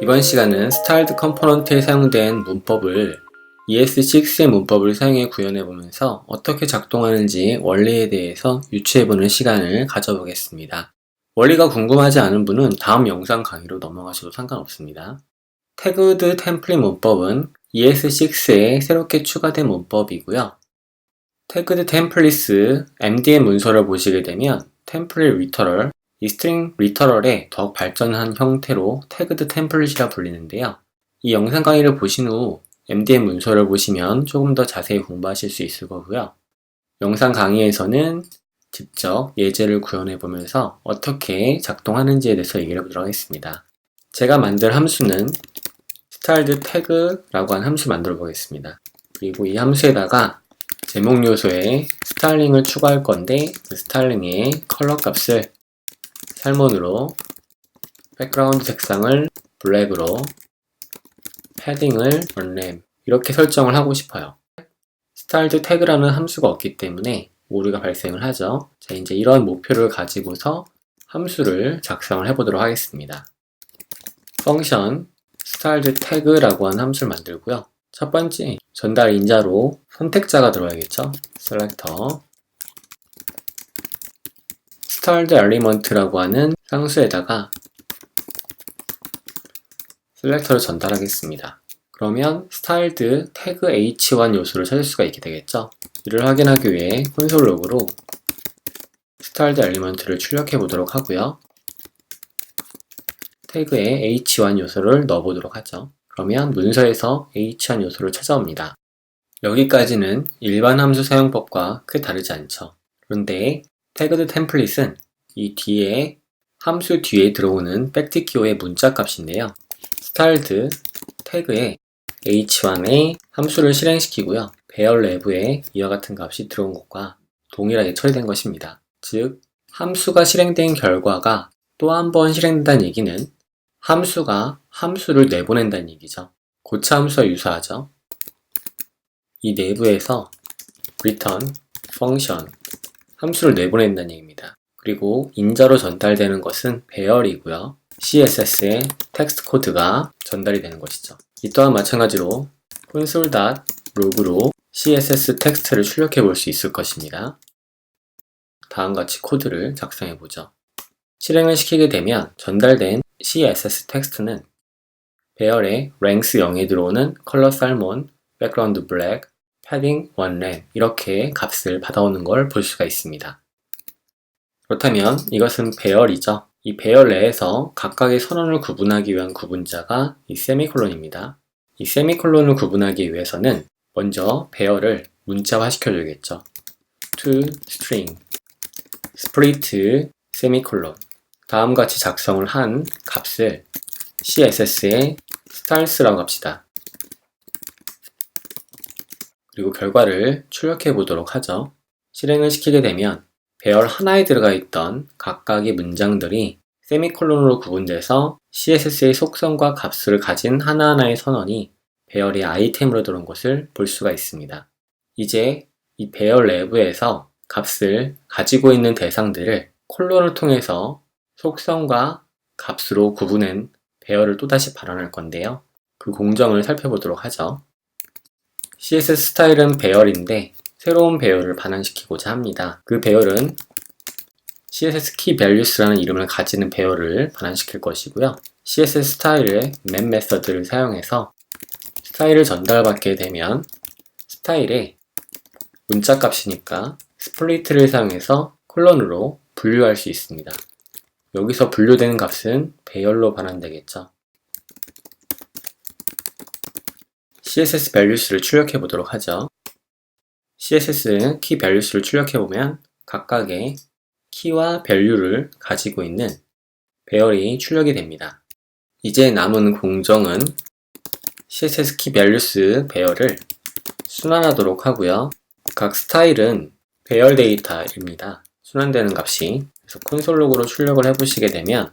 이번 시간은 styled 컴포넌트에 사용된 문법을 ES6의 문법을 사용해 구현해보면서 어떻게 작동하는지 원리에 대해서 유추해보는 시간을 가져보겠습니다. 원리가 궁금하지 않은 분은 다음 영상 강의로 넘어가셔도 상관없습니다. 태그드 템플릿 문법은 ES6에 새롭게 추가된 문법이고요. 태그드 템플릿스 MDM 문서를 보시게 되면 템플릿 리터럴, 이 스트링 리터럴의 더욱 발전한 형태로 태그드 템플릿이라 불리는데요. 이 영상 강의를 보신 후 MDM 문서를 보시면 조금 더 자세히 공부하실 수 있을 거고요. 영상 강의에서는 직접 예제를 구현해 보면서 어떻게 작동하는지에 대해서 얘기를 해보도록 하겠습니다. 제가 만들 함수는 styled tag라고 하는 함수 만들어 보겠습니다. 그리고 이 함수에다가 제목 요소에 스타일링을 추가할 건데 그 스타일링의 컬러 값을 살몬으로, 백그라운드 색상을 블랙으로, 패딩을 언램 이렇게 설정을 하고 싶어요. styled tag라는 함수가 없기 때문에 오류가 발생을 하죠. 자, 이제 이런 목표를 가지고서 함수를 작성을 해보도록 하겠습니다. 펑션 styled tag라고 하는 함수를 만들고요. 첫 번째, 전달 인자로 선택자가 들어야겠죠. selector styled element라고 하는 상수에다가 셀렉터를 전달하겠습니다. 그러면 styled tag h1 요소를 찾을 수가 있게 되겠죠. 이를 확인하기 위해 콘솔 로그로 styled element를 출력해 보도록 하고요. 태그에 h1 요소를 넣어보도록 하죠. 그러면 문서에서 h1 요소를 찾아옵니다. 여기까지는 일반 함수 사용법과 크게 다르지 않죠. 그런데 태그드 템플릿은 이 뒤에 함수 뒤에 들어오는 백티키오의 문자 값인데요. styled 태그에 h1에 함수를 실행시키고요. 배열 내부에 이와 같은 값이 들어온 것과 동일하게 처리된 것입니다. 즉, 함수가 실행된 결과가 또 한 번 실행된다는 얘기는 함수가 함수를 내보낸다는 얘기죠. 고차 함수와 유사하죠. 이 내부에서 return, function, 함수를 내보낸다는 얘기입니다. 그리고 인자로 전달되는 것은 배열이고요. CSS의 텍스트 코드가 전달이 되는 것이죠. 이 또한 마찬가지로 console.log로 CSS 텍스트를 출력해 볼 수 있을 것입니다. 다음같이 코드를 작성해 보죠. 실행을 시키게 되면 전달된 CSS 텍스트는 배열의 length 0에 들어오는 color salmon, background black, padding 1len 이렇게 값을 받아오는 걸 볼 수가 있습니다. 그렇다면 이것은 배열이죠. 이 배열 내에서 각각의 선언을 구분하기 위한 구분자가 이 세미콜론입니다. 이 세미콜론을 구분하기 위해서는 먼저 배열을 문자화 시켜줘야겠죠. to string split 세미콜론 다음같이 작성을 한 값을 CSS에 styles라고 합시다. 그리고 결과를 출력해 보도록 하죠. 실행을 시키게 되면 배열 하나에 들어가 있던 각각의 문장들이 세미콜론으로 구분돼서 CSS의 속성과 값을 가진 하나하나의 선언이 배열의 아이템으로 들어온 것을 볼 수가 있습니다. 이제 이 배열 내부에서 값을 가지고 있는 대상들을 콜론을 통해서 속성과 값으로 구분한 배열을 또다시 발현할 건데요. 그 공정을 살펴보도록 하죠. CSS 스타일은 배열인데 새로운 배열을 반환시키고자 합니다. 그 배열은 CSS key values라는 이름을 가지는 배열을 반환시킬 것이고요. CSS 스타일의 map 메서드를 사용해서 스타일을 전달받게 되면 스타일의 문자 값이니까 split를 사용해서 콜론으로 분류할 수 있습니다. 여기서 분류되는 값은 배열로 반환되겠죠. CSS values를 출력해 보도록 하죠. CSS key values를 출력해 보면 각각의 키와 value를 가지고 있는 배열이 출력이 됩니다. 이제 남은 공정은 CSS key values 배열을 순환하도록 하고요. 각 스타일은 배열 데이터입니다. 순환되는 값이. 그래서 콘솔 로그로 출력을 해보시게 되면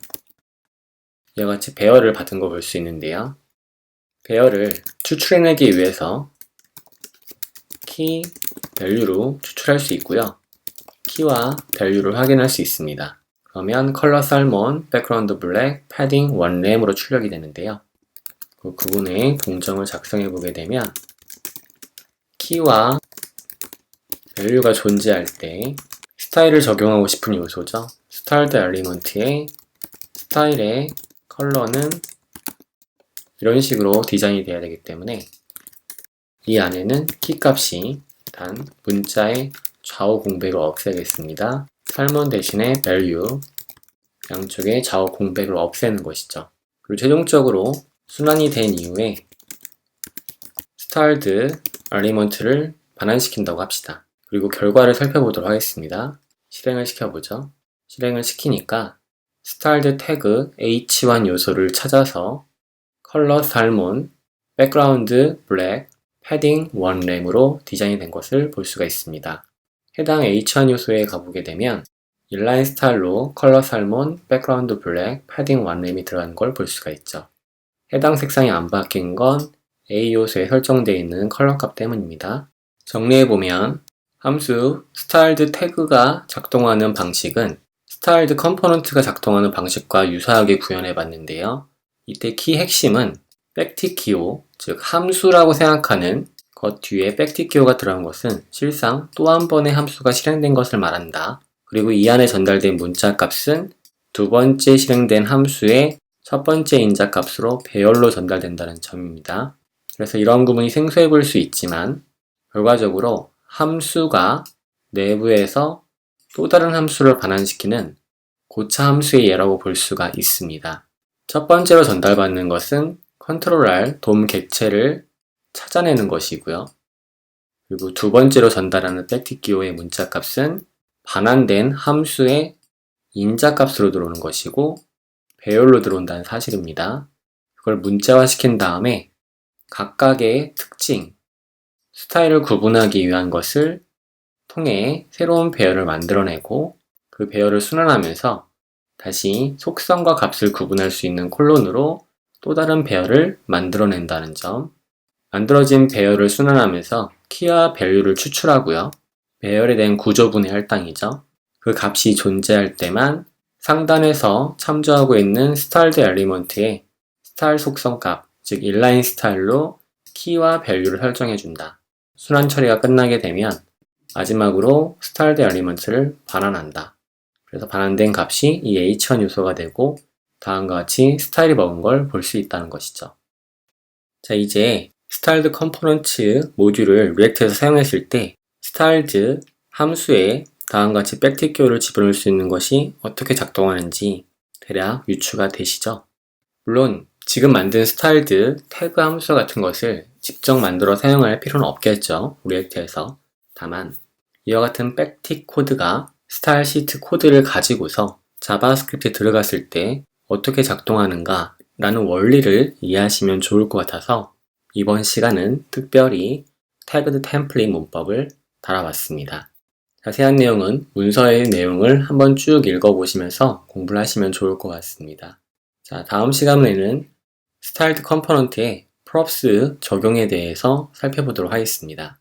이와 같이 배열을 받은 거 볼 수 있는데요. 배열을 추출해내기 위해서 키, value로 추출할 수 있고요. 키와 value를 확인할 수 있습니다. 그러면 컬러 살몬, 백그라운드 블랙, 패딩 1램으로 출력이 되는데요. 그 구분의 동정을 작성해 보게 되면 키와 밸류가 존재할 때 스타일을 적용하고 싶은 요소죠. 스타일드 엘리먼트의 스타일의 컬러는 이런 식으로 디자인이 돼야 되기 때문에 이 안에는 키 값이 단 문자의 좌우 공백을 없애겠습니다. 살몬 대신에 value 양쪽의 좌우 공백을 없애는 것이죠. 그리고 최종적으로 순환이 된 이후에 styled element를 반환시킨다고 합시다. 그리고 결과를 살펴보도록 하겠습니다. 실행을 시켜보죠. 실행을 시키니까 styled 태그 h1 요소를 찾아서 컬러 살몬, 백그라운드 블랙, 패딩 1램으로 디자인이 된 것을 볼 수가 있습니다. 해당 H1 요소에 가보게 되면 인라인 스타일로 컬러 살몬, 백그라운드 블랙, 패딩 1램이 들어간 걸 볼 수가 있죠. 해당 색상이 안 바뀐 건 A 요소에 설정되어 있는 컬러 값 때문입니다. 정리해보면 함수 styled 태그가 작동하는 방식은 styled 컴포넌트가 작동하는 방식과 유사하게 구현해봤는데요. 이때 키 핵심은 백틱 기호, 즉 함수라고 생각하는 것 뒤에 백틱 기호가 들어간 것은 실상 또 한 번의 함수가 실행된 것을 말한다. 그리고 이 안에 전달된 문자 값은 두 번째 실행된 함수의 첫 번째 인자 값으로 배열로 전달된다는 점입니다. 그래서 이런 구분이 생소해 보일 수 있지만 결과적으로 함수가 내부에서 또 다른 함수를 반환시키는 고차 함수의 예라고 볼 수가 있습니다. 첫 번째로 전달받는 것은 컨트롤 R 돔 객체를 찾아내는 것이고요. 그리고 두 번째로 전달하는 백틱 기호의 문자 값은 반환된 함수의 인자 값으로 들어오는 것이고 배열로 들어온다는 사실입니다. 그걸 문자화 시킨 다음에 각각의 특징, 스타일을 구분하기 위한 것을 통해 새로운 배열을 만들어내고 그 배열을 순환하면서 다시 속성과 값을 구분할 수 있는 콜론으로 또 다른 배열을 만들어낸다는 점. 만들어진 배열을 순환하면서 키와 밸류를 추출하고요. 배열에 대한 구조분의 할당이죠. 그 값이 존재할 때만 상단에서 참조하고 있는 styled element의 스타일 속성 값, 즉 inline 스타일로 키와 밸류를 설정해준다. 순환 처리가 끝나게 되면 마지막으로 styled element를 반환한다. 그래서 반환된 값이 이 H1 요소가 되고 다음과 같이 스타일이 먹은 걸 볼 수 있다는 것이죠. 자, 이제 styled components 모듈을 리액트에서 사용했을 때 styled 함수에 다음과 같이 백틱 기호를 집어넣을 수 있는 것이 어떻게 작동하는지 대략 유추가 되시죠? 물론 지금 만든 styled 태그 함수 같은 것을 직접 만들어 사용할 필요는 없겠죠, 리액트에서. 다만 이와 같은 백틱 코드가 스타일 시트 코드를 가지고서 자바스크립트에 들어갔을 때 어떻게 작동하는가 라는 원리를 이해하시면 좋을 것 같아서 이번 시간은 특별히 태그드 템플릿 문법을 달아봤습니다. 자세한 내용은 문서의 내용을 한번 쭉 읽어보시면서 공부를 하시면 좋을 것 같습니다. 자, 다음 시간에는 스타일드 컴포넌트의 props 적용에 대해서 살펴보도록 하겠습니다.